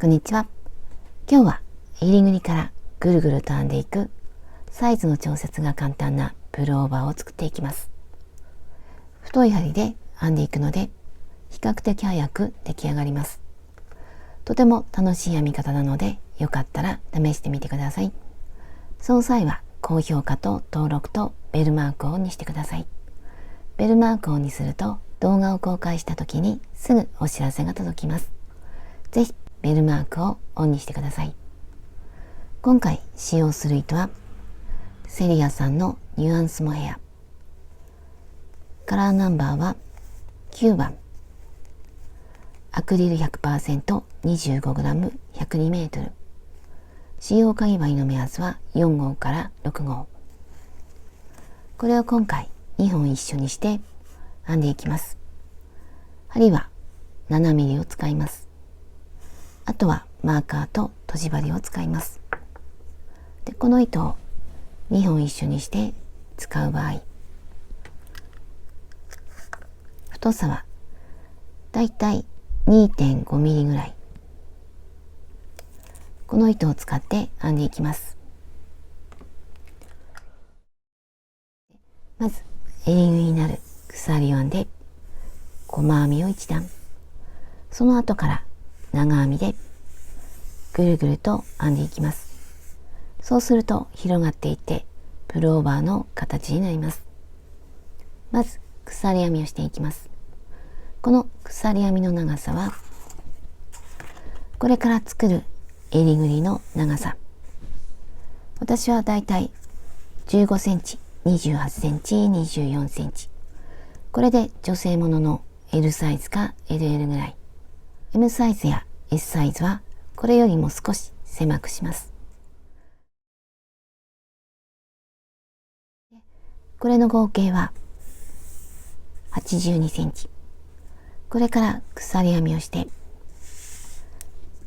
こんにちは。今日は襟ぐりからぐるぐると編んでいくサイズの調節が簡単なプルオーバーを作っていきます。太い針で編んでいくので比較的早く出来上がります。とても楽しい編み方なのでよかったら試してみてください。その際は高評価と登録とベルマークをオンにしてください。ベルマークをオンにすると動画を公開した時にすぐお知らせが届きます。ぜひベルマークをオンにしてください。今回使用する糸はセリアさんのニュアンスモヘア。カラーナンバーは9番。アクリル 100%25g 102m。使用かぎ針の目安は4号から6号。これを今回2本一緒にして編んでいきます。針は 7mm を使います。あとはマーカーととじ針を使います。で、この糸を2本一緒にして使う場合、太さはだいたい 2.5mm ぐらい。この糸を使って編んでいきます。まず襟ぐりになる鎖を編んで細編みを1段、その後から長編みでぐるぐると編んでいきます。そうすると広がっていってプルオーバーの形になります。まず鎖編みをしていきます。この鎖編みの長さはこれから作る襟ぐりの長さ、私はだいたい15センチ、28センチ、24センチ、これで女性ものの L サイズか LL ぐらい、 M サイズや S サイズはこれよりも少し狭くします。これの合計は82センチ。これから鎖編みをして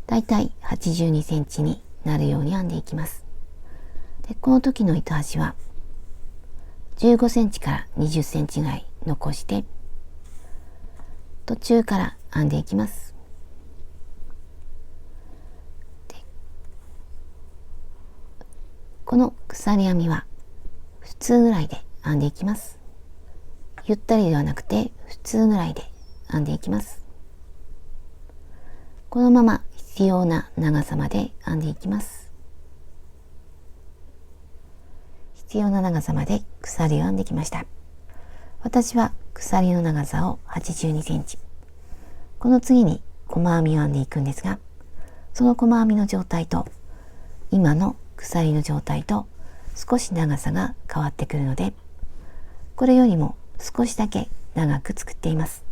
だいたい82センチになるように編んでいきます。で、この時の糸端は15センチから20センチぐらい残して途中から編んでいきます。で、この鎖編みは普通ぐらいで編んでいきます。ゆったりではなくて普通ぐらいで編んでいきます。このまま必要な長さまで編んでいきます。必要な長さまで鎖を編んできました。私は鎖の長さを82センチ。この次に細編みを編んでいくんですが、その細編みの状態と今の鎖の状態と少し長さが変わってくるので、これよりも少しだけ長く作っています。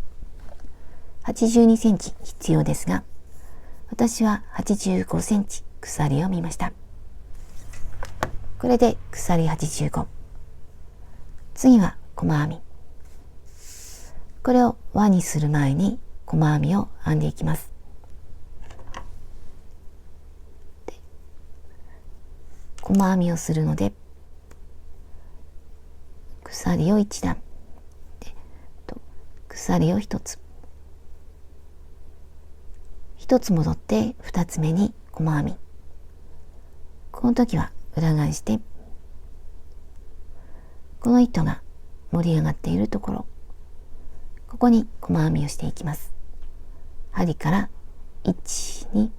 82センチ必要ですが、私は85センチ鎖を編みました。これで鎖85。次は細編み。これを輪にする前に細編みを編んでいきます。細編みをするので鎖を1段で鎖を1つ、1つ戻って2つ目に細編み。この時は裏返してこの糸が盛り上がっているところ、ここに細編みをしていきます。針から1、2、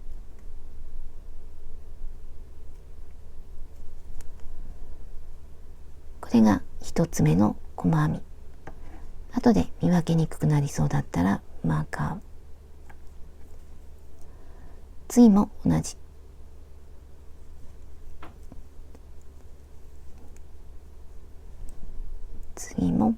これが1つ目の細編み。後で見分けにくくなりそうだったらマーカー。次も同じ。次も。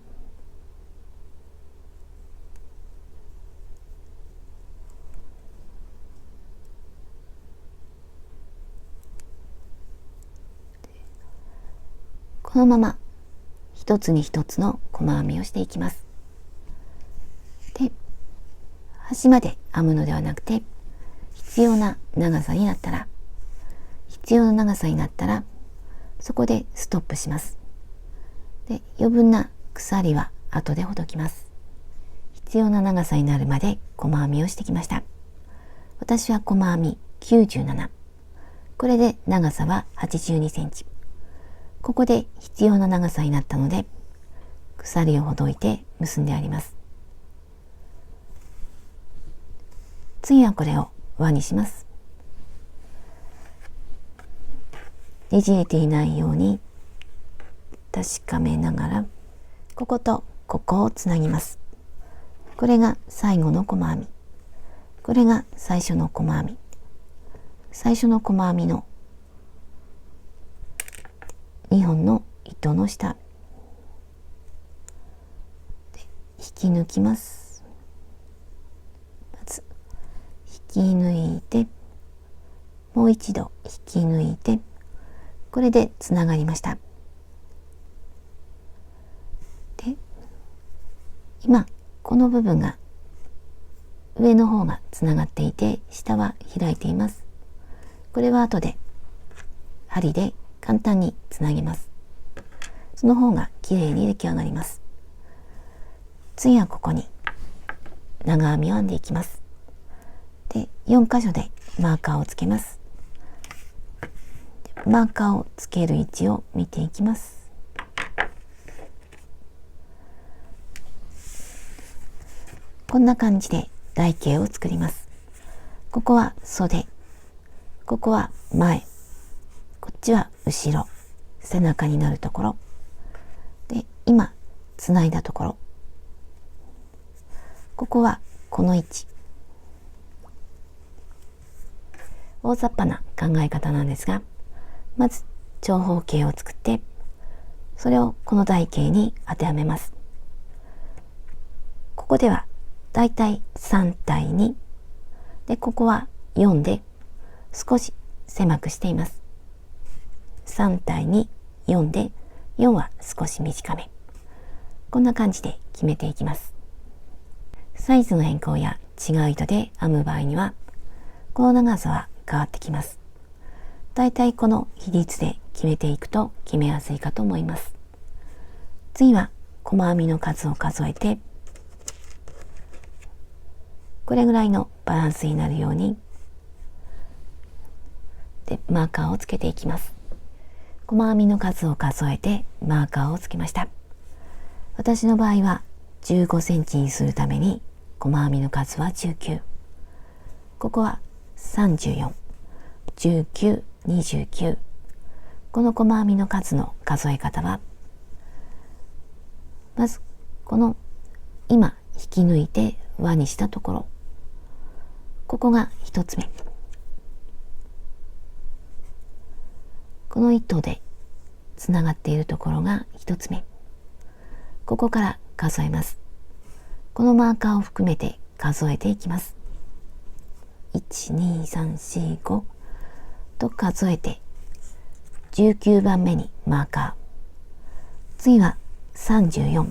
このまま一つに一つの細編みをしていきます。で、端まで編むのではなくて、必要な長さになったらそこでストップします。で、余分な鎖は後でほどきます。必要な長さになるまで細編みをしてきました。私は細編み97。これで長さは82センチ。ここで必要な長さになったので、鎖をほどいて結んであります。次はこれを輪にします。ねじれていないように確かめながら、こことここをつなぎます。これが最後の細編み。これが最初の細編み。最初の細編みの2本の糸の下で引き抜きます。まず引き抜いて、もう一度引き抜いて、これでつながりました。で、今この部分が上の方がつながっていて、下は開いています。これは後で針で簡単につなげます。その方がきれいに出来上がります。次はここに長編みを編んでいきます。で、4箇所でマーカーをつけます。マーカーをつける位置を見ていきます。こんな感じで台形を作ります。ここは袖、ここは前、こっちは後ろ、背中になるところで、今つないだところ、ここはこの位置。大雑把な考え方なんですが、まず長方形を作って、それをこの台形に当てはめます。ここではだいたい3対2で、ここは4で少し狭くしています。3対2、4で、4は少し短め。こんな感じで決めていきます。サイズの変更や違う糸で編む場合には、この長さは変わってきます。だいたいこの比率で決めていくと決めやすいかと思います。次は細編みの数を数えて、これぐらいのバランスになるようにでマーカーをつけていきます。細編みの数を数えてマーカーをつけました。私の場合は15センチにするために細編みの数は19。ここは34、19、29。この細編みの数の数え方は、まずこの今引き抜いて輪にしたところ、ここが1つ目。この糸でつながっているところが1つ目。ここから数えます。このマーカーを含めて数えていきます。1、2、3、4、5と数えて、19番目にマーカー。次は34。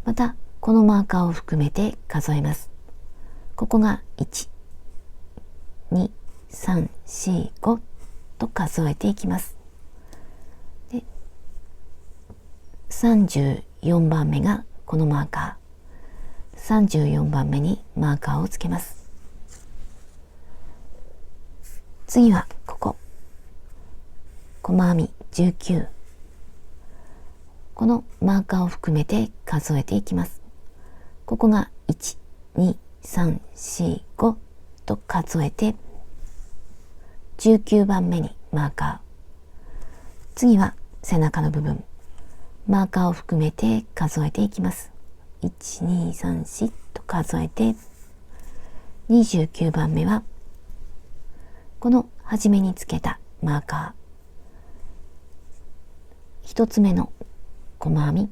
またこのマーカーを含めて数えます。ここが1、2、3、4、5と数えていきます。で、34番目がこのマーカー。34番目にマーカーをつけます。次はここ。細編み19。このマーカーを含めて数えていきます。ここが1、2、3、4、5と数えて、19番目にマーカー。次は背中の部分。マーカーを含めて数えていきます。1、2、3、4と数えて、29番目は、この初めにつけたマーカー。1つ目の細編み。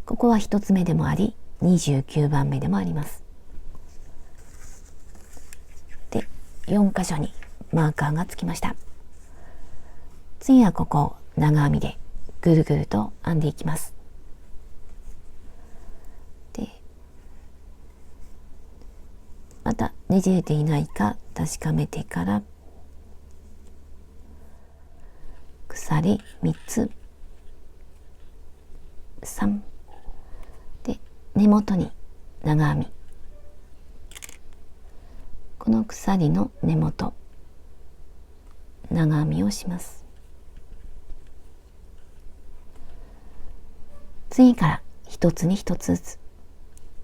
ここは1つ目でもあり、29番目でもあります。で、4箇所にマーカーがつきました。次はここを長編みでぐるぐると編んでいきます。で、またねじれていないか確かめてから、鎖3つ、3で根元に長編み、この鎖の根元長編みをします。次から一つに一つずつ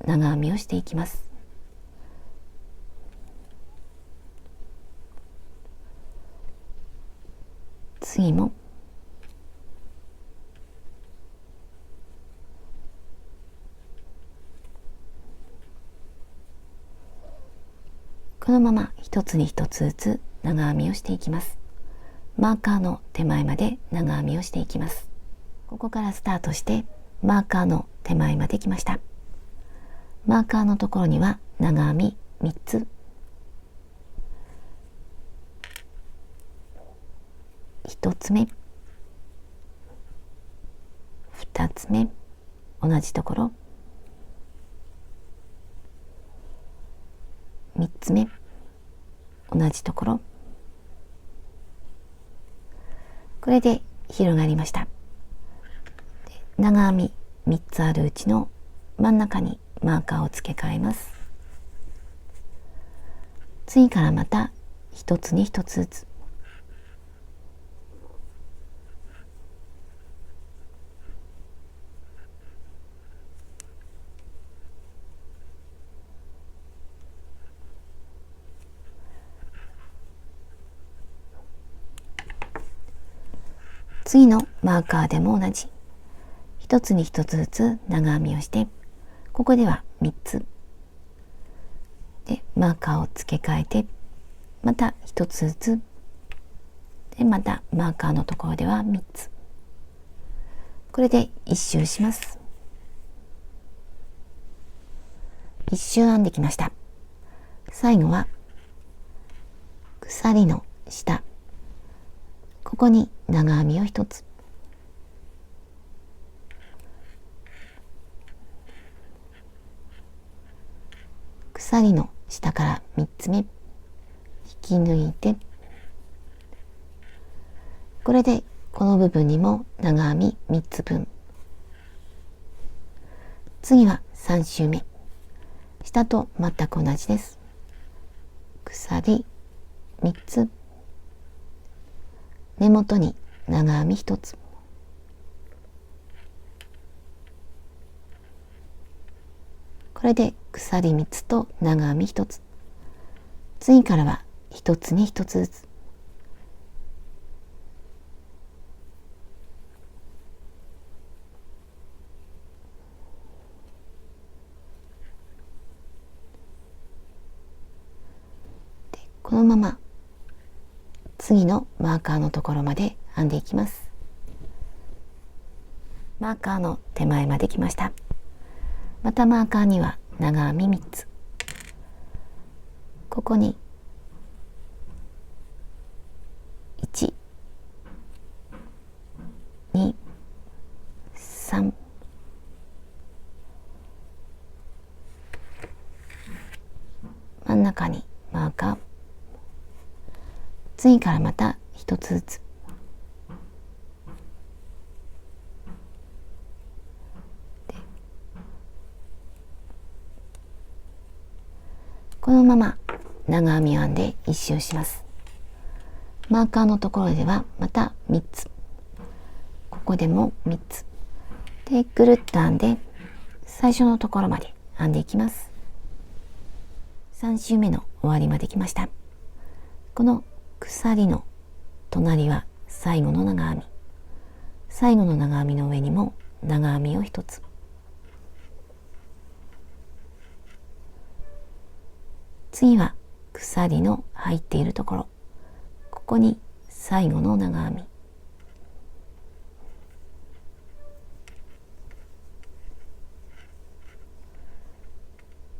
長編みをしていきます。次もこのまま一つに一つずつ長編みをしていきます。マーカーの手前まで長編みをしていきます。ここからスタートしてマーカーの手前まで来ました。マーカーのところには長編み3つ、1つ目、2つ目、同じところ、3つ目、同じところ、これで広がりました。長編み3つあるうちの真ん中にマーカーを付け替えます。次からまた一つに一つずつ次のマーカーでも同じ一つに一つずつ長編みをして、ここでは3つでマーカーを付け替えて、また一つずつでまたマーカーのところでは3つ、これで1周します。1周編んできました。最後は鎖の下、ここに長編みを1つ、鎖の下から3つ目引き抜いて、これでこの部分にも長編み3つ分。次は3周目、下と全く同じです。鎖3つ、根元に長編み1つ、これで鎖3つと長編み1つ。次からは1つに1つずつで、このまま次のマーカーのところまで編んでいきます。マーカーの手前まで来ました。またマーカーには長編み3つ、ここに1、2、3、真ん中にマーカー、次からまた1つずつこのまま長編みを編んで1周します。マーカーのところではまた3つ、ここでも3つでぐるっと編んで最初のところまで編んでいきます。3周目の終わりまで来ました。この鎖の隣は最後の長編み、最後の長編みの上にも長編みを1つ、次は鎖の入っているところ、ここに最後の長編み、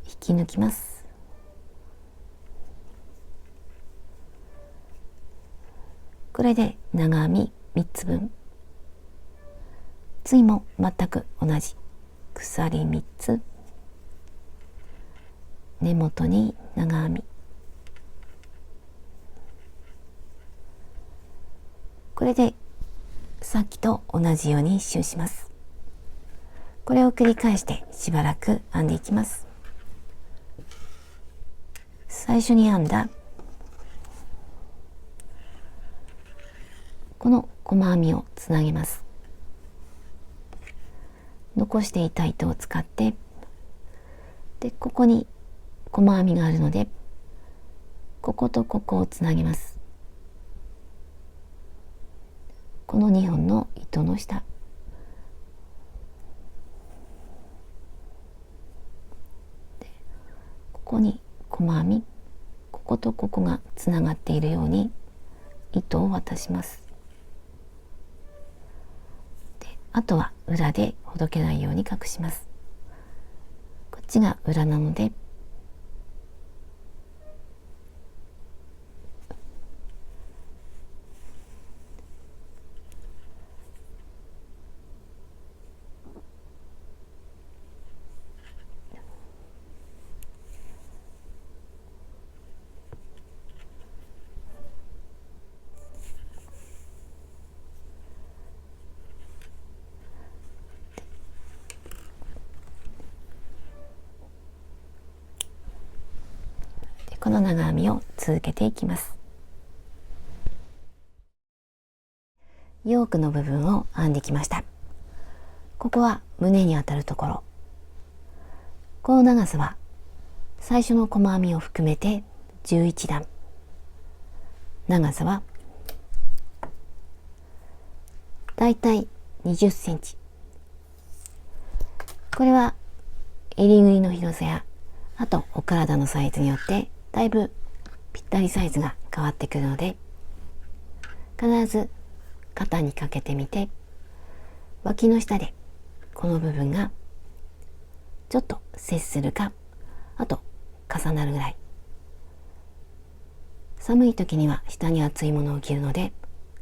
引き抜きます。これで長編み3つ分。次も全く同じ鎖3つ、根元に長編み、これでさっきと同じように1周します。これを繰り返してしばらく編んでいきます。最初に編んだこの細編みをつなげます。残していた糸を使って、でここに細編みがあるので、こことここをつなげます。この2本の糸の下、ここに細編み、こことここがつながっているように糸を渡します。であとは裏でほどけないように隠します。こっちが裏なので、この長編みを続けていきます。ヨークの部分を編んできました。ここは胸に当たるところ。この長さは最初の細編みを含めて11段。長さはだいたい20センチ。これは襟ぐりの広さや、あとお体のサイズによってだいぶぴったりサイズが変わってくるので、必ず肩にかけてみて、脇の下でこの部分がちょっと接するか、あと重なるぐらい。寒い時には下に厚いものを着るので、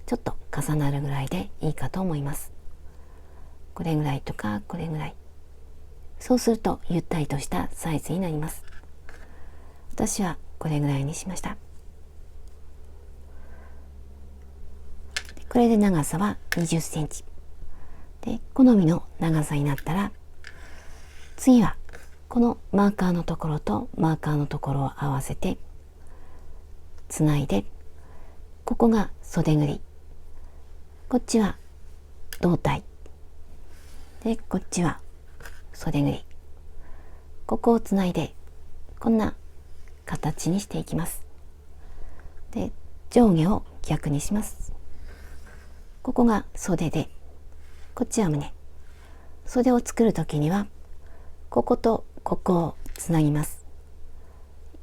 ちょっと重なるぐらいでいいかと思います。これぐらいとかこれぐらい。そうするとゆったりとしたサイズになります。私はこれぐらいにしました。これで長さは20センチ。で、好みの長さになったら、次はこのマーカーのところとマーカーのところを合わせてつないで、ここが袖ぐり、こっちは胴体で、こっちは袖ぐり、ここをつないでこんな形にしていきます。で、上下を逆にします。ここが袖で、こっちは胸。袖を作るときにはこことここをつなぎます。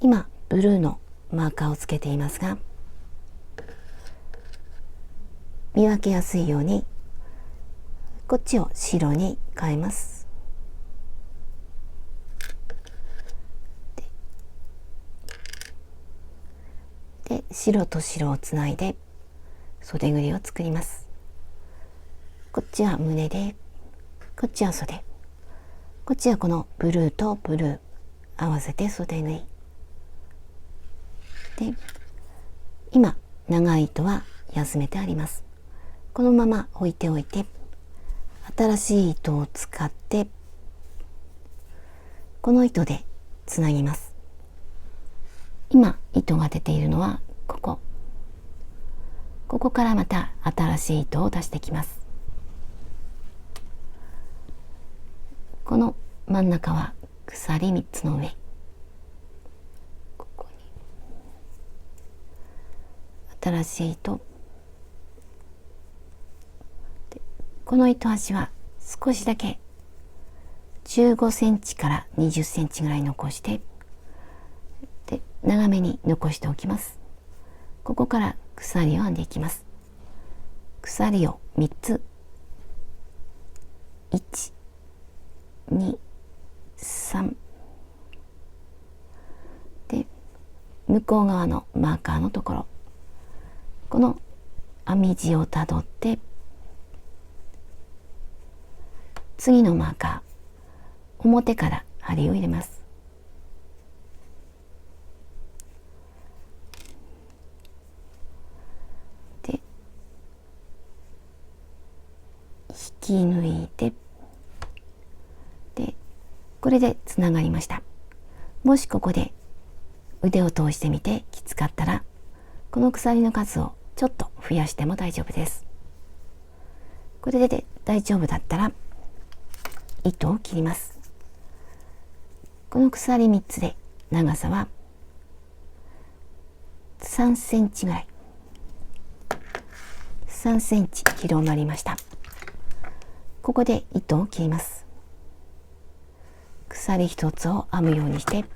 今ブルーのマーカーをつけていますが、見分けやすいようにこっちを白に変えます。で、白と白をつないで袖ぐりを作ります。こっちは胸で、こっちは袖、こっちはこのブルーとブルー合わせて袖縫いで、今長い糸は休めてあります。このまま置いておいて、新しい糸を使ってこの糸でつなぎます。今糸が出ているのはここからまた新しい糸を出してきます。この真ん中は鎖3つの上、ここに新しい糸で、この糸端は少しだけ15センチから20センチぐらい残して、で長めに残しておきます。ここから鎖を編んでいきます。鎖を3つ、1、2、3で、向こう側のマーカーのところ、この編み地をたどって次のマーカー、表から針を入れます。で、引き抜いて、でこれでつながりました。もしここで腕を通してみてきつかったら、この鎖の数をちょっと増やしても大丈夫です。これで大丈夫だったら糸を切ります。この鎖3つで長さは3センチぐらい、3センチ広まりました。ここで糸を切ります。鎖1つを編むようにして、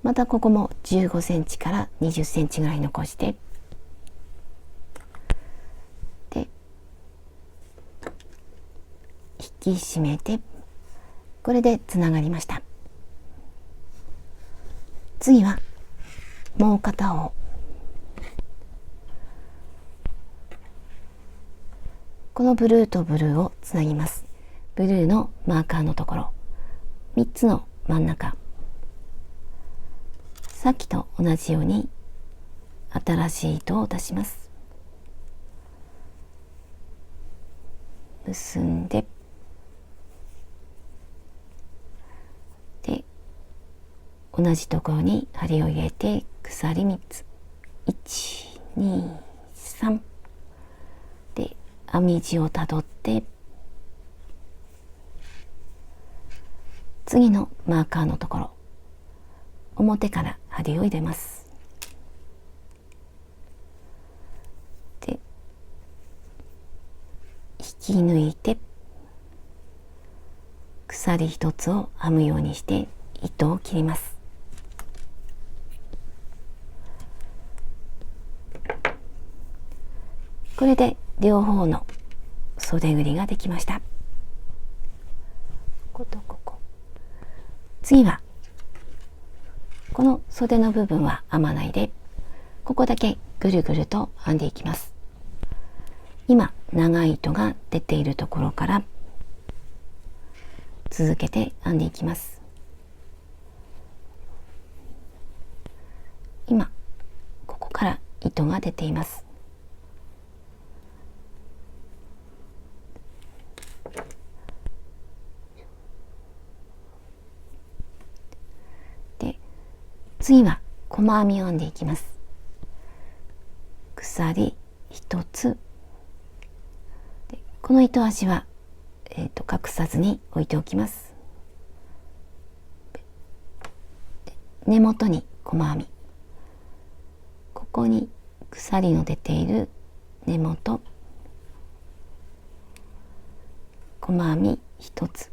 またここも15センチから20センチぐらい残して、で引き締めて、これでつながりました。次はもう片方、このブルーとブルーをつなぎます。ブルーのマーカーのところ、3つの真ん中、さっきと同じように新しい糸を出します。結んで、同じところに針を入れて鎖3つ、1、2、3で編み地をたどって、次のマーカーのところ、表から針を入れます。で引き抜いて、鎖1つを編むようにして糸を切ります。これで両方の袖ぐりができました。こことここ。次はこの袖の部分は編まないで、ここだけぐるぐると編んでいきます。今長い糸が出ているところから続けて編んでいきます。今ここから糸が出ています。で次は細編みを編んでいきます。鎖1つで、この糸端は、隠さずに置いておきます。根元に細編み、ここに鎖の出ている根元、細編み1つ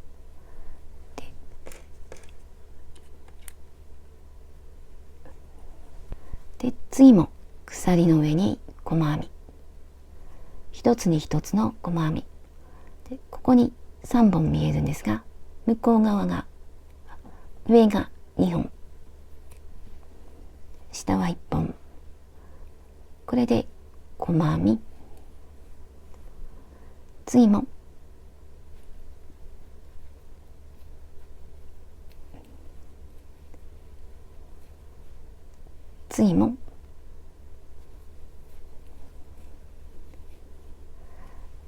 で、次も鎖の上に細編み、一つに一つの細編みで、ここに3本見えるんですが、向こう側が、上が2本、下は1本、これで細編み、次も次も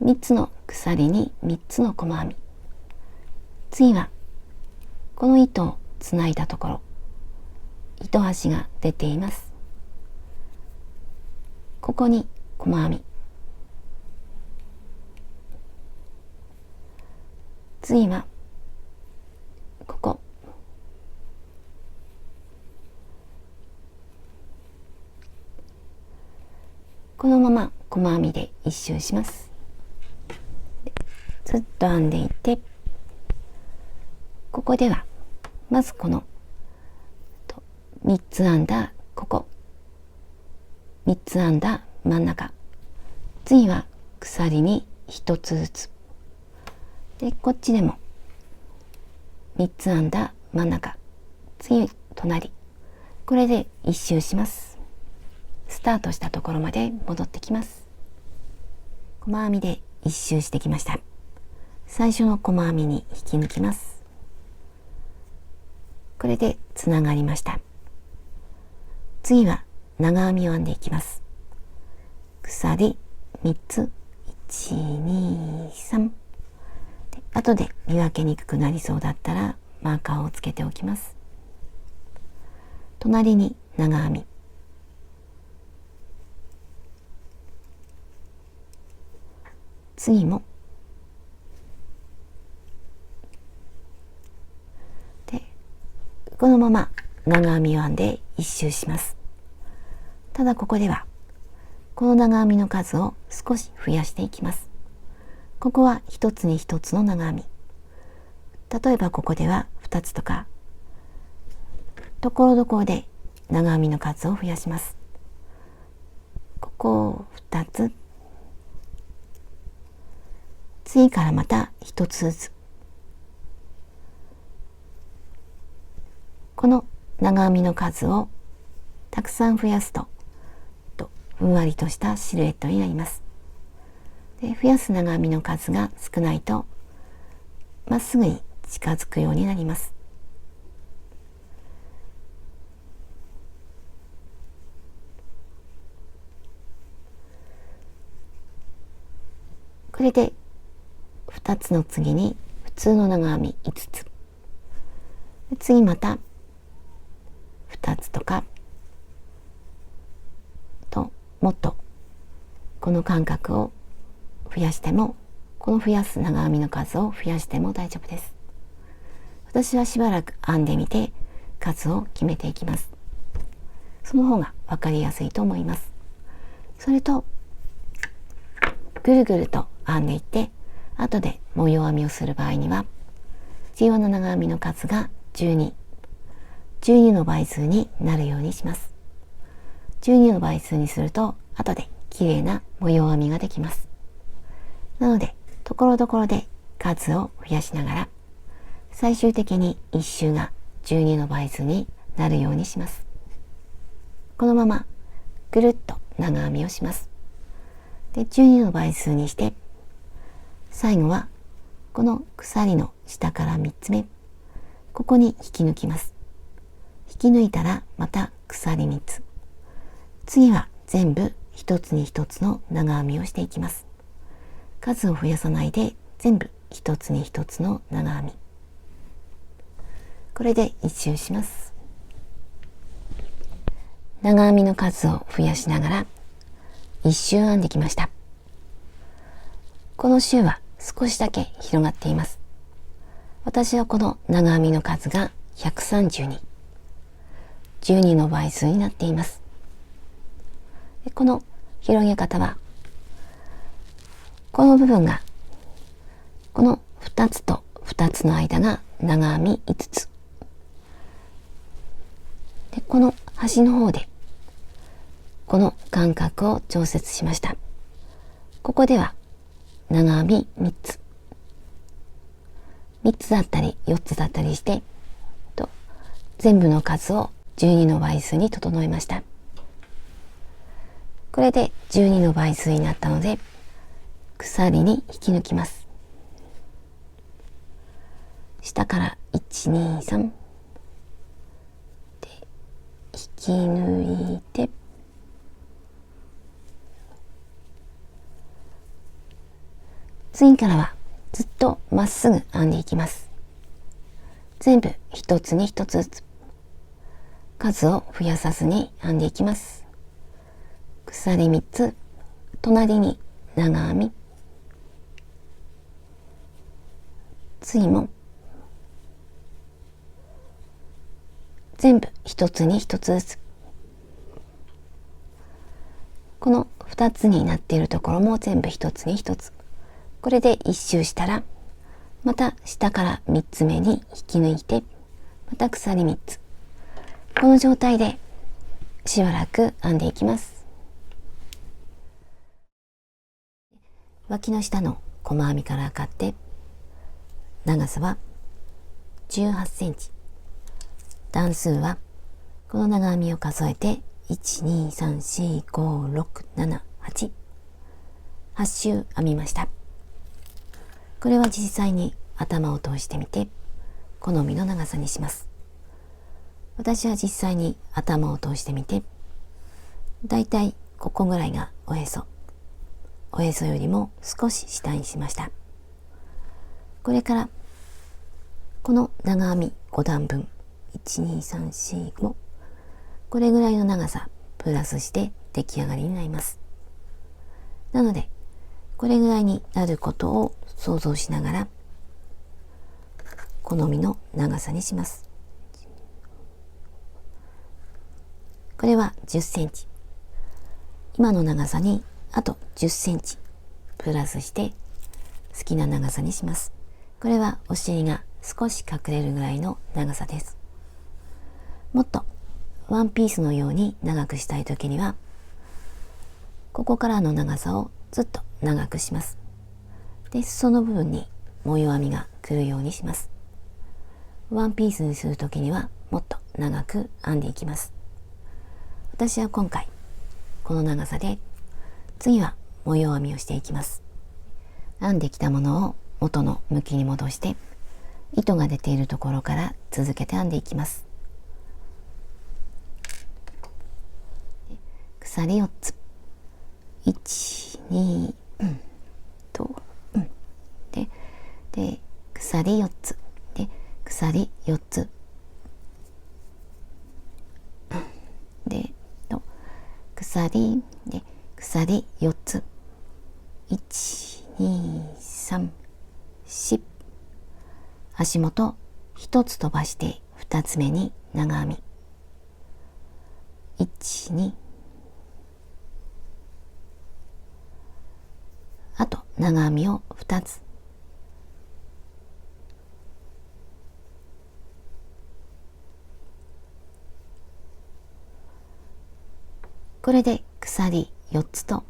3つの鎖に3つの細編み、次はこの糸をつないだところ、糸端が出ています。ここに細編み、次はここ、このまま細編みで一周します。ずっと編んでいて、ここではまずこの3つ編んだここ、3つ編んだ真ん中、次は鎖に1つずつで、こっちでも3つ編んだ真ん中、次隣、これで一周します。スタートしたところまで戻ってきます。細編みで一周してきました。最初の細編みに引き抜きます。これでつながりました。次は長編みを編んでいきます。鎖3つ、1、2、3で、後で見分けにくくなりそうだったらマーカーをつけておきます。隣に長編み。次もで、このまま長編みを編んで一周します。ただここではこの長編みの数を少し増やしていきます。ここは一つに一つの長編み。例えばここでは2つとか、ところどころで長編みの数を増やします。ここを2つ、次からまた1つずつ、この長編みの数をたくさん増やすとふんわりとしたシルエットになります。で、増やす長編みの数が少ないとまっすぐに近づくようになります。これで2つの次に普通の長編み5つ、次また2つとかと、もっとこの間隔を増やしても、この増やす長編みの数を増やしても大丈夫です。私はしばらく編んでみて数を決めていきます。その方が分かりやすいと思います。それとぐるぐると編んでいって、後で模様編みをする場合には必要な長編みの数が12の倍数になるようにします。12の倍数にすると後で綺麗な模様編みができます。なのでところどころで数を増やしながら、最終的に一周が12の倍数になるようにします。このままぐるっと長編みをします。で、12の倍数にして、最後はこの鎖の下から3つ目、ここに引き抜きます。引き抜いたらまた鎖3つ、次は全部一つに一つの長編みをしていきます。数を増やさないで全部一つに一つの長編み。これで一周します。長編みの数を増やしながら一周編んできました。この周は少しだけ広がっています。私はこの長編みの数が132、12の倍数になっています。で、この広げ方は、この部分がこの2つと2つの間が長編み5つで、この端の方でこの間隔を調節しました。ここでは長編み3つ、3つだったり4つだったりしてと、全部の数を12の倍数に整えました。これで12の倍数になったので、鎖に引き抜きます。下から1、2、3で引き抜いて、次からはずっとまっすぐ編んでいきます。全部一つに一つずつ、数を増やさずに編んでいきます。鎖3つ、隣に長編み、次も全部一つに一つずつ、この2つになっているところも全部一つに一つ。これで一周したら、また下から3つ目に引き抜いて、また鎖3つ。この状態でしばらく編んでいきます。脇の下の細編みから測って、長さは18センチ。段数はこの長編みを数えて1、2、3、4、5、6、7、8。8周編みました。これは実際に頭を通してみて好みの長さにします。私は実際に頭を通してみて、だいたいここぐらいがおへそよりも少し下にしました。これからこの長編み5段分、1、2、3、4、5、ここれぐらいの長さプラスして出来上がりになります。なのでこれぐらいになることを想像しながら好みの長さにします。これは10センチ。今の長さにあと10センチプラスして好きな長さにします。これはお尻が少し隠れるぐらいの長さです。もっとワンピースのように長くしたいときには、ここからの長さをずっと長くします。で、裾の部分に模様編みが来るようにします。ワンピースにするときにはもっと長く編んでいきます。私は今回この長さで、次は模様編みをしていきます。編んできたものを元の向きに戻して、糸が出ているところから続けて編んでいきます。鎖4つ、1、2、と、で、鎖4つ、で、鎖4つ、で、鎖、で、鎖4つ、1、2、3、4、足元1つ飛ばして2つ目に長編み、1、2、あと長編みを2つ、これで鎖4つと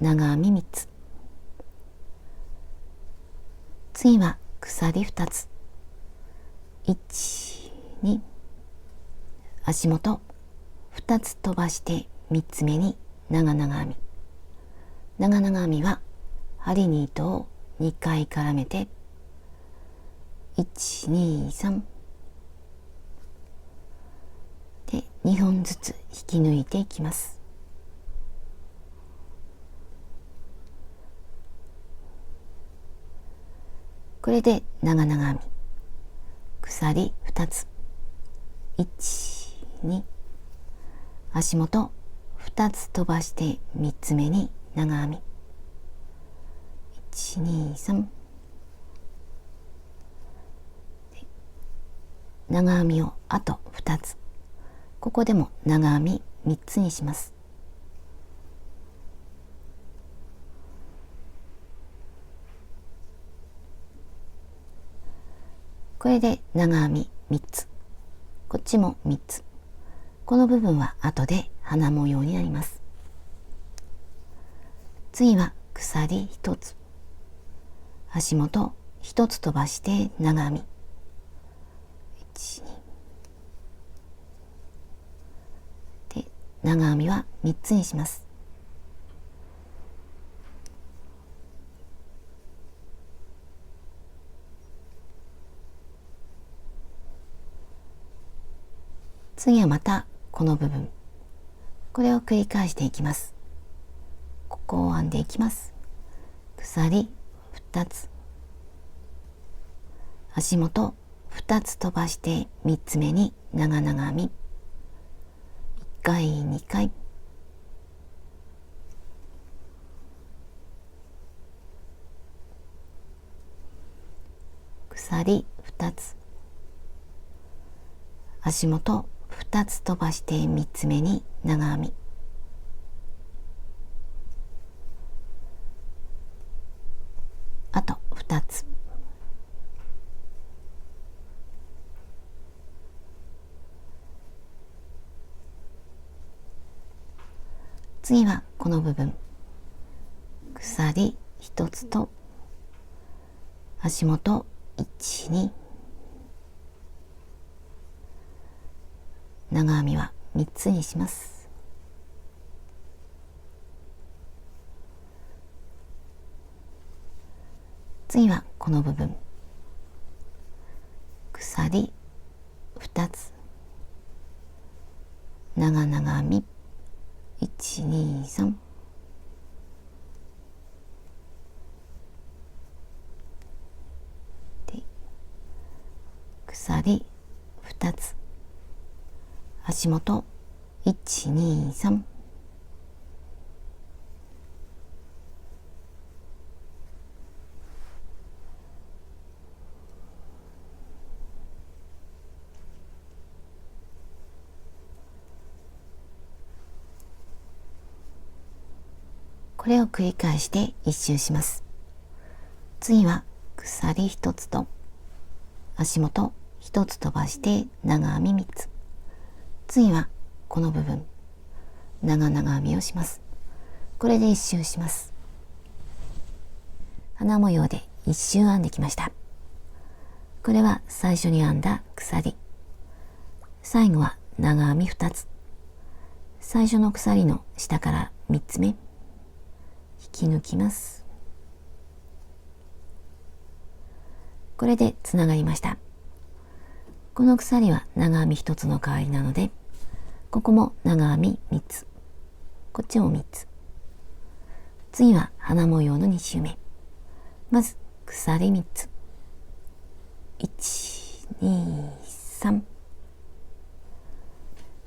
長編み3つ。次は鎖2つ、1、2、足元2つ飛ばして3つ目に長々編み。長々編みは針に糸を2回絡めて、1、2、3で2本ずつ引き抜いていきます。これで長々編み、鎖2つ、1、2、足元2つ飛ばして3つ目に長編み、1、2、3、長編みをあと2つ、ここでも長編み3つにします。これで長編み3つ、こっちも3つ。この部分は後で花模様になります。次は鎖1つ、足元1つ飛ばして長編み、1、2で長編みは3つにします。次はまたこの部分、これを繰り返していきます。ここを編んでいきます。鎖2つ、足元2つ飛ばして3つ目に長々編み、1回2回、鎖2つ、足元2つ飛ばして3つ目に長編み、あと2つ、次はこの部分、鎖1つと足元1、2、長編みは3つにします。次はこの部分、鎖2つ、長々編み、1、2、3、で鎖2つ、足元123。これを繰り返して一周します。次は鎖1つと足元1つ飛ばして長編み3つ。次はこの部分長々編みをします。これで一周します。花模様で一周編んできました。これは最初に編んだ鎖。最後は長編み2つ。最初の鎖の下から3つ目引き抜きます。これでつながりました。この鎖は長編み1つの代わりなので、ここも長編み3つ、こっちも3つ。次は花模様の2周目。まず鎖3つ。1、2、3。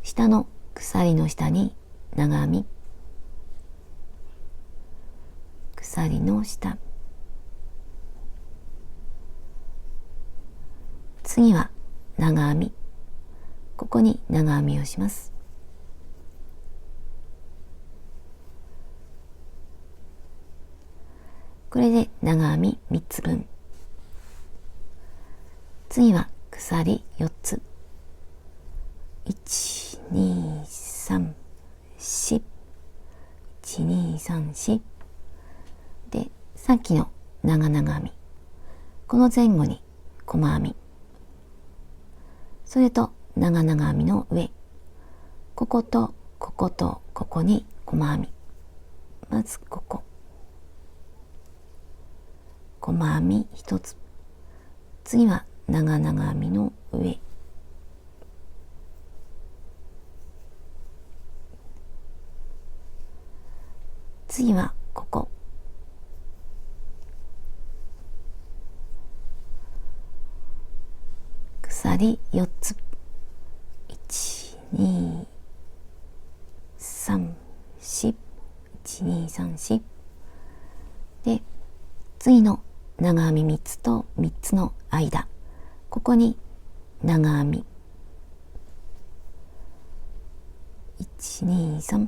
下の鎖の下に長編み。鎖の下。次は長編み。ここに長編みをします。これで長編み3つ分。次は鎖4つ。1、2、3、4。1、2、3、4。で、さっきの長々編み。この前後に細編み。それと長々編みの上。こことこことここに細編み。まずここ。細編み1つ。次は長々編みの上。次はここ。鎖4つ。1、2、3、4。1、2、3、4。で、次の長編み3つと3つの間。ここに長編み。1、2、3。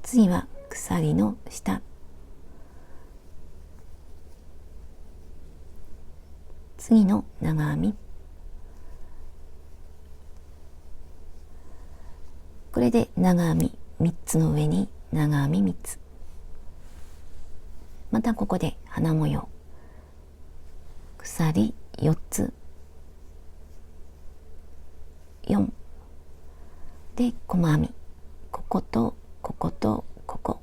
次は鎖の下。次の長編み。これで長編み3つの上に長編み3つ。またここで花模様。鎖4つ。4。で、細編み。こことこことここ。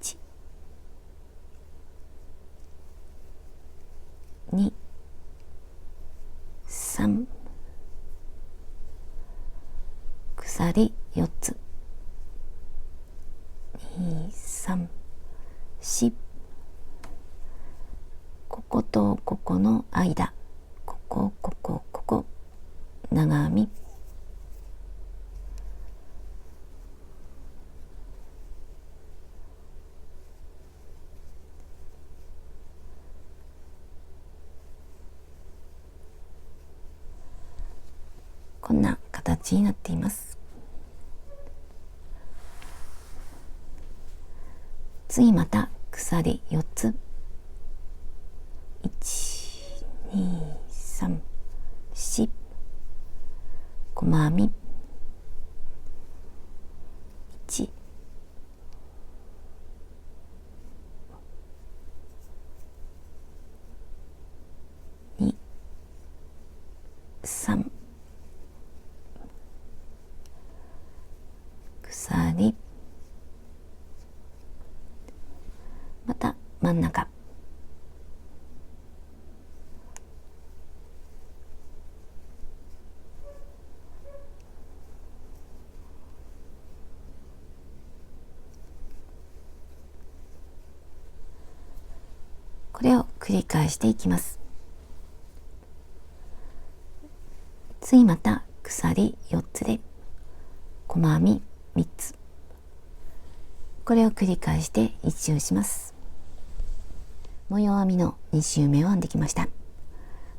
1、2、3。鎖4つ。2、3、4。こことここの間。ここ、ここ、ここ。長編み。こんな形になっています。次また鎖4つ。1、2、3、4。細編み。1、2、3。鎖。また真ん中。これを繰り返していきます。次また鎖4つで細編み3つ、これを繰り返して1周します。模様編みの2周目を編んできました。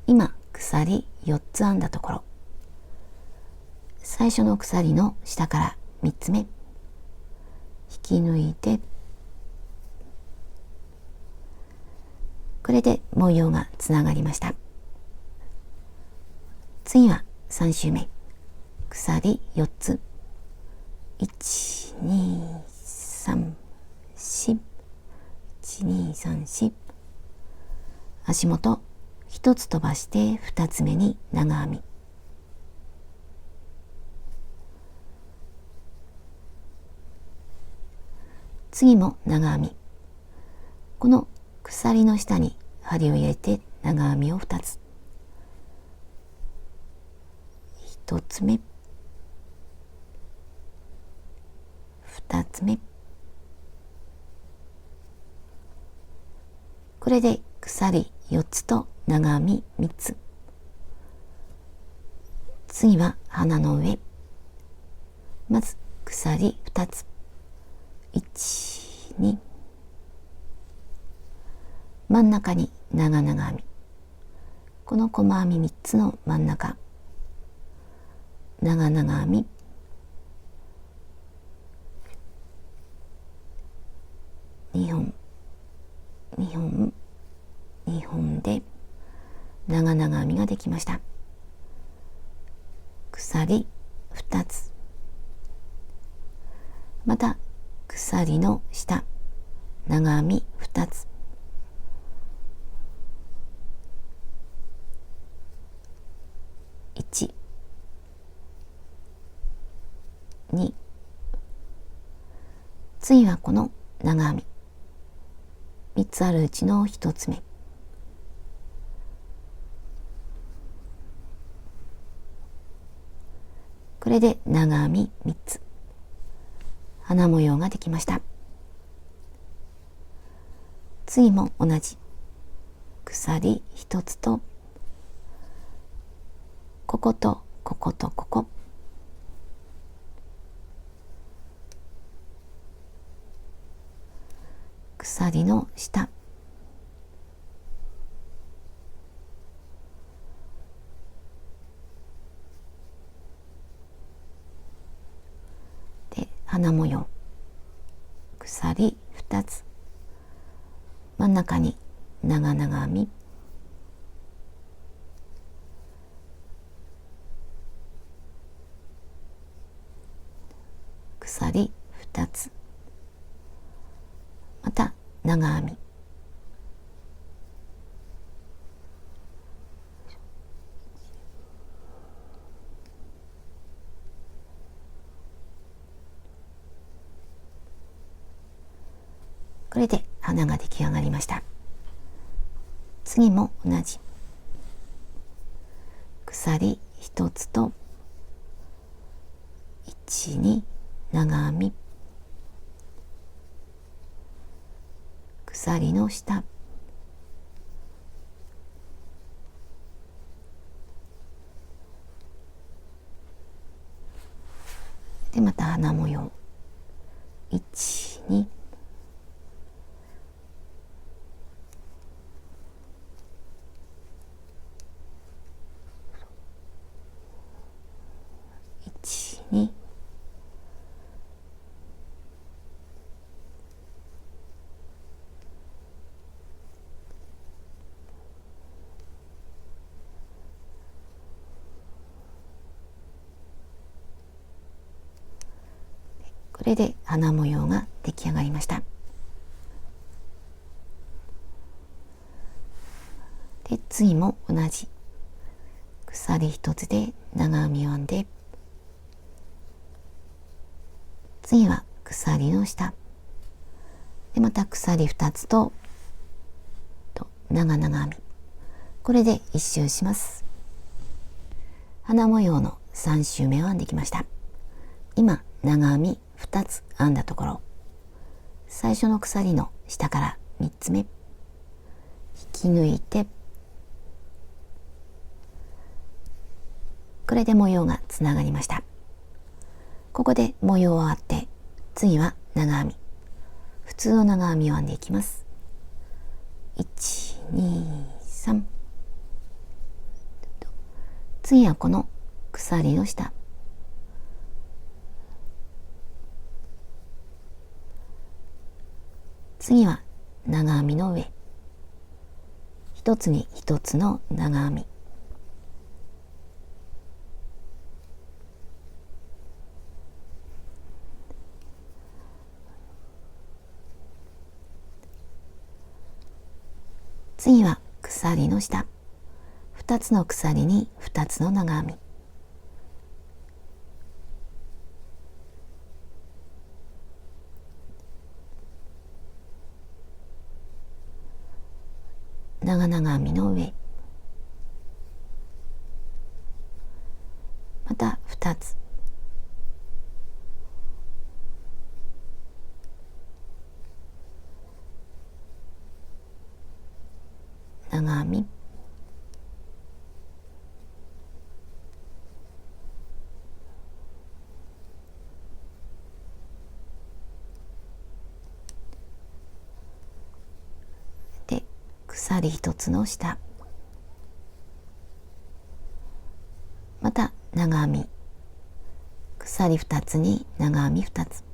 今鎖4つ編んだところ、最初の鎖の下から3つ目引き抜いて、これで模様がつながりました。次は3周目、鎖4つ、1、2、3、4、1、2、3、4、足元1つ飛ばして2つ目に長編み、次も長編み、この鎖の下に針を入れて長編みを2つ、1つ目、2つ目、これで鎖4つと長編み3つ。次は花の上、まず鎖2つ、1、2、真ん中に長々編み、この細編み3つの真ん中長々編み、2本2本2本で長々編みができました。鎖2つ、また鎖の下長編み2つ、1、2、次はこの長編み3つあるうちの1つ目、これで長編み3つ、花模様ができました。次も同じ鎖1つとこことこことここ、鎖の下で花模様、鎖2つ、真ん中に長々編み、鎖2つ、また長編み、これで花が出来上がりました。次も同じ鎖1つと1、2、長編み、鎖の下でまた花模様、1、2、1、2、これで花模様が出来上がりました。で次も同じ鎖1つで長編みを編んで、次は鎖の下でまた鎖2つと長々編み、これで1周します。花模様の3周目を編んできました。今長編み2つ編んだところ、最初の鎖の下から3つ目引き抜いて、これで模様がつながりました。ここで模様を編って、次は長編み、普通の長編みを編んでいきます。1、2、3。次はこの鎖の下、次は長編みの上、一つに一つの長編み、次は鎖の下、2つの鎖に2つの長編み、長々編みの上、また2つ、長編み、で鎖一つの下、また長編み、鎖2つに長編み2つ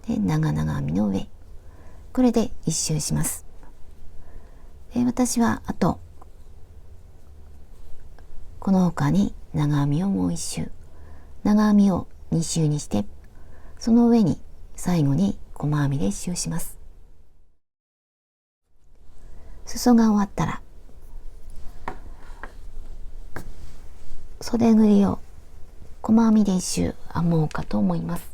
で長々編みの上、これで一周します。で私はあとこの他に長編みをもう一周、長編みを2周にして、その上に最後に細編みで一周します。裾が終わったら袖ぐりを細編みで一周編もうかと思います。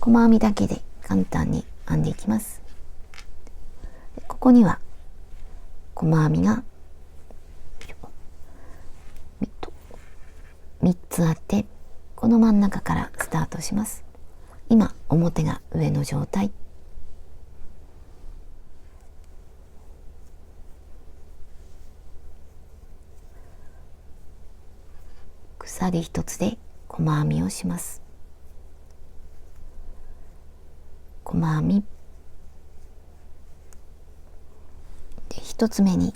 細編みだけで簡単に編んでいきます。ここには細編みが3つあって、この真ん中からスタートします。今表が上の状態、鎖一つで細編みをします。細編みで1つ目に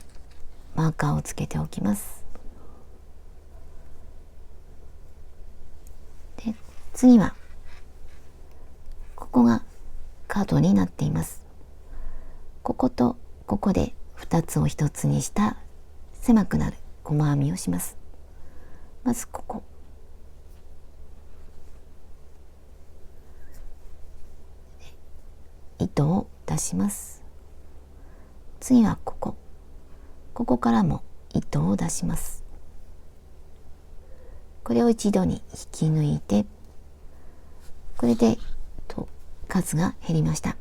マーカーをつけておきます。で次はここが角になっています。こことここで2つを1つにした狭くなる細編みをします。まずここ、糸を出します。次はここ、ここからも糸を出します。これを一度に引き抜いて、これで数が減りました。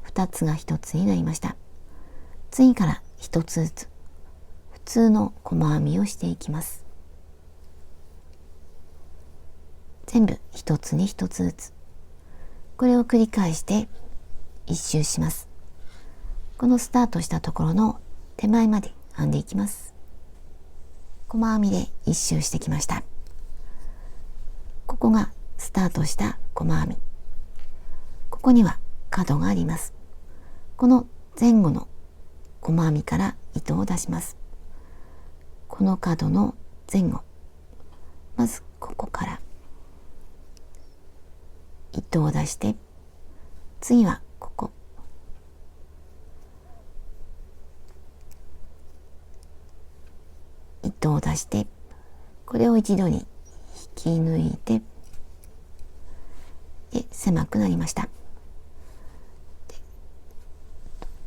2つが1つになりました。次から1つずつ普通の細編みをしていきます。全部1つに1つずつ、これを繰り返して一周します。このスタートしたところの手前まで編んでいきます。細編みで一周してきました。ここがスタートした細編み、ここには角があります。この前後の細編みから糸を出します。この角の前後、まずここから糸を出して、次はここ、糸を出して、これを一度に引き抜いて、で狭くなりました。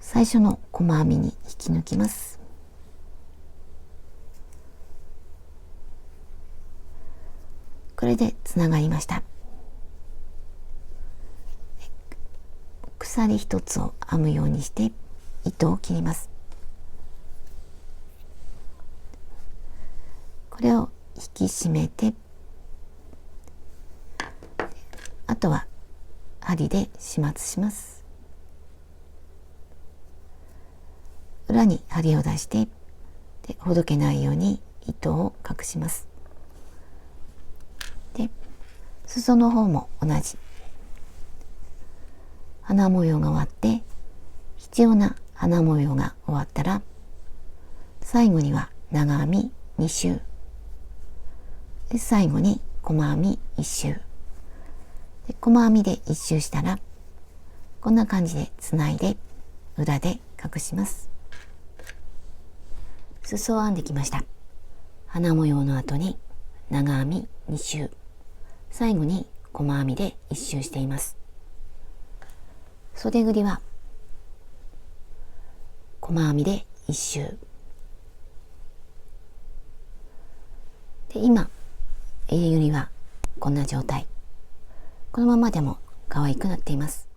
最初の細編みに引き抜きます。これでつながりました。鎖一つを編むようにして糸を切ります。これを引き締めて、あとは針で始末します。裏に針を出して、でほどけないように糸を隠します。で裾の方も同じ。花模様が終わって必要な花模様が終わったら、最後には長編み2周で、最後に細編み1周で、細編みで1周したらこんな感じでつないで裏で隠します。裾を編んできました。花模様の後に長編み2周、最後に細編みで1周しています。袖ぐりは細編みで1周で、今襟ぐりはこんな状態。このままでも可愛くなっています。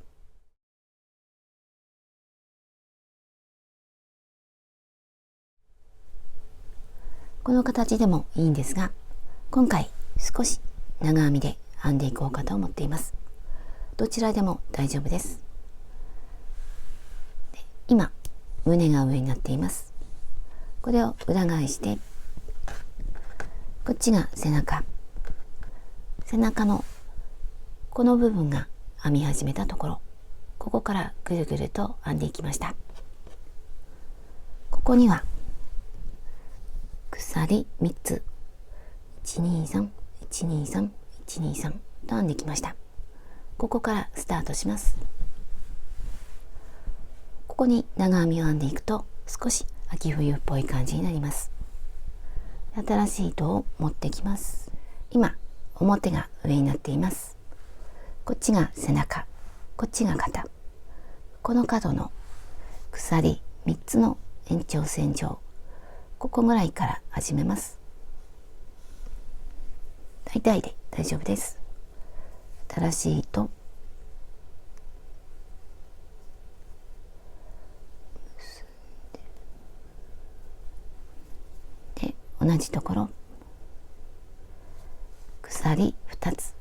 この形でもいいんですが、今回少し長編みで編んでいこうかと思っています。どちらでも大丈夫です。で今胸が上になっています。これを裏返して、こっちが背中。背中のこの部分が編み始めたところ、ここからぐるぐると編んでいきました。ここには鎖3つ、123、123、123と編んできました。ここからスタートします。ここに長編みを編んでいくと少し秋冬っぽい感じになります。新しい糸を持ってきます。今表が上になっています。こっちが背中、こっちが肩。この角の鎖3つの延長線上、ここぐらいから始めます。大体で大丈夫です。新しい糸で、同じところ鎖2つ、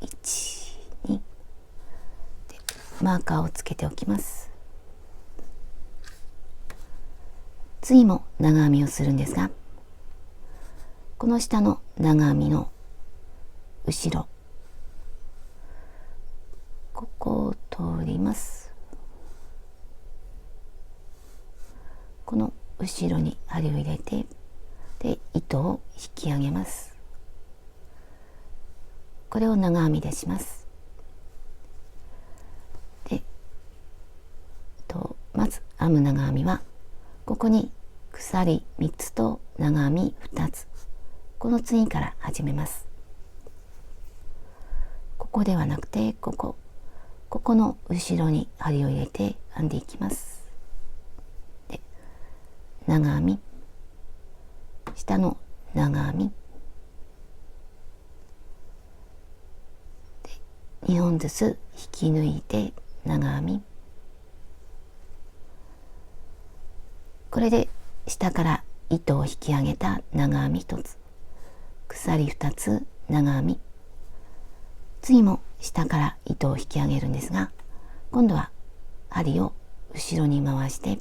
1、2でマーカーをつけておきます。次も長編みをするんですが、この下の長編みの後ろ、ここを通ります。この後ろに針を入れて、で糸を引き上げます。これを長編みでします。でまず編む長編みは、ここに鎖3つと長編み2つ、この次から始めます。ここではなくて、ここの後ろに針を入れて編んでいきます。で長編み、下の長編みで2本ずつ引き抜いて長編み、これで下から糸を引き上げた長編み1つ、鎖2つ長編み、次も下から糸を引き上げるんですが、今度は針を後ろに回して、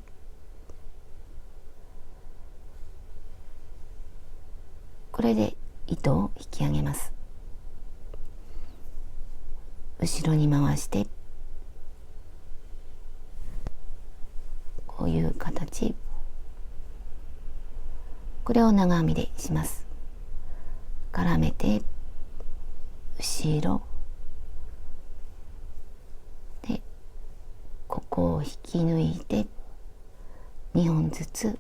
これで糸を引き上げます。後ろに回して、こういう形、これを長編みでします。絡めて後ろで、ここを引き抜いて2本ずつ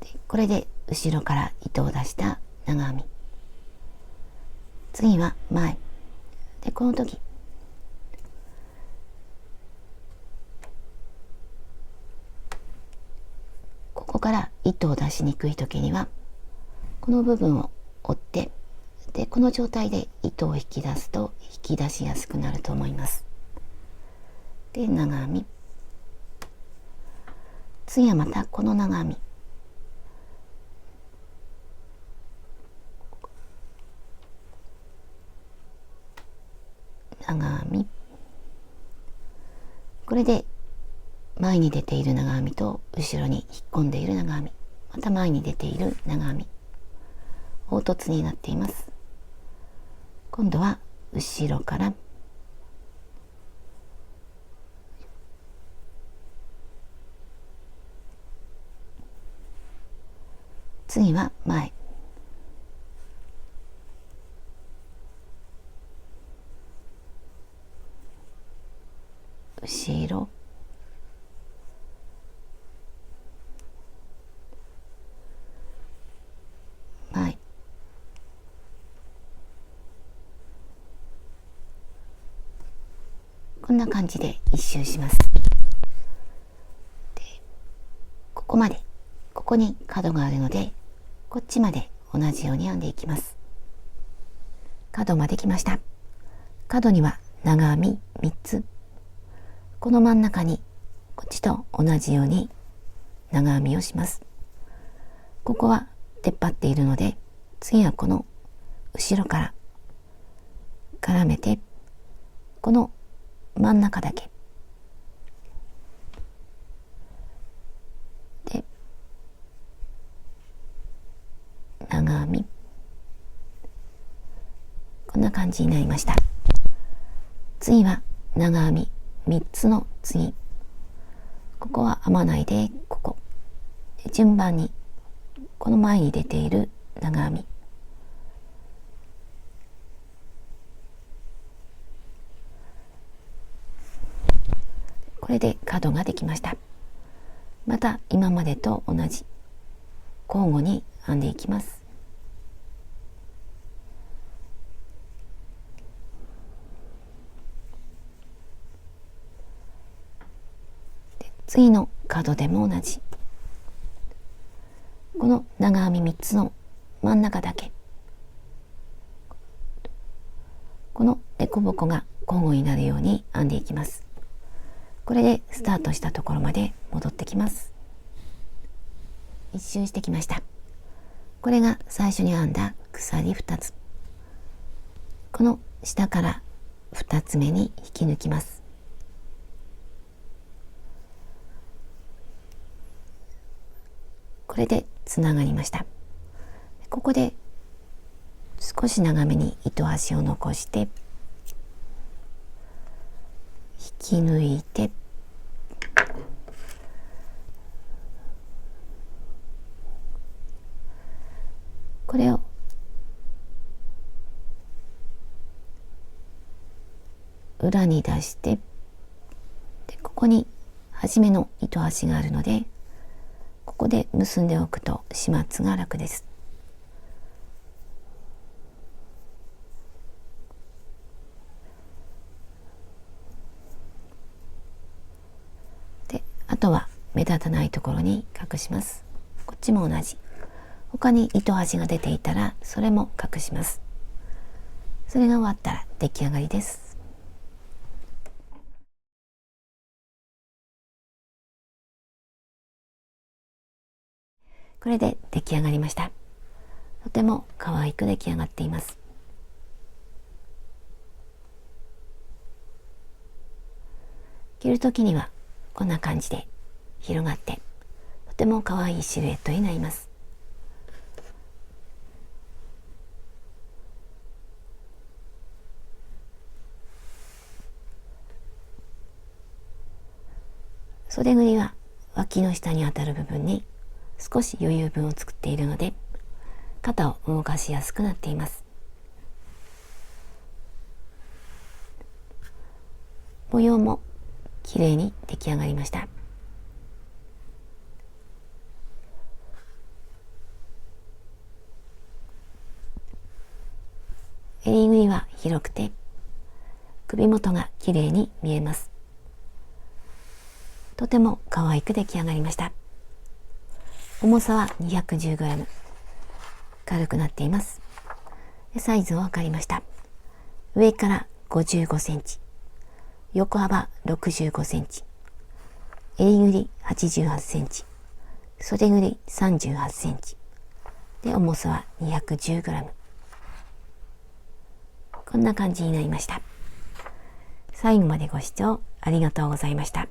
で、これで後ろから糸を出した長編み。次は前で、この時ここから糸を出しにくい時にはこの部分を折って、でこの状態で糸を引き出すと引き出しやすくなると思います。で長編み、次はまたこの長編み、長編みこれで前に出ている長編みと後ろに引っ込んでいる長編み、また前に出ている長編み、凹凸になっています。今度は後ろから次は前、後ろ、前、こんな感じで一周します。で、ここまで、ここに角があるので、こっちまで同じように編んでいきます。角まで来ました。角には長編み3つ。この真ん中にこっちと同じように長編みをします。ここは出っ張っているので、次はこの後ろから絡めて、この真ん中だけで長編み、こんな感じになりました。次は長編み3つの次、ここは編まないで、ここで順番にこの前に出ている長編み、これで角ができました。また今までと同じ交互に編んでいきます。次の角でも同じ、この長編み3つの真ん中だけ、この凸凹が交互になるように編んでいきます。これでスタートしたところまで戻ってきます。一周してきました。これが最初に編んだ鎖2つ。この下から2つ目に引き抜きます。これでつながりました。ここで少し長めに糸端を残して引き抜いて、これを裏に出して、でここに初めの糸端があるので、ここで結んでおくと始末が楽です。で、あとは目立たないところに隠します。こっちも同じ。他に糸端が出ていたらそれも隠します。それが終わったら出来上がりです。これで出来上がりました。とても可愛く出来上がっています。着るときにはこんな感じで広がってとても可愛いシルエットになります。袖ぐりは脇の下に当たる部分に少し余裕分を作っているので、肩を動かしやすくなっています。模様も綺麗に出来上がりました。襟ぐりは広くて首元が綺麗に見えます。とても可愛く出来上がりました。重さは 210g、 軽くなっています。サイズを測りました。上から55センチ、横幅65センチ、襟ぐり88センチ、袖ぐり38センチで、重さは 210g。 こんな感じになりました。最後までご視聴ありがとうございました。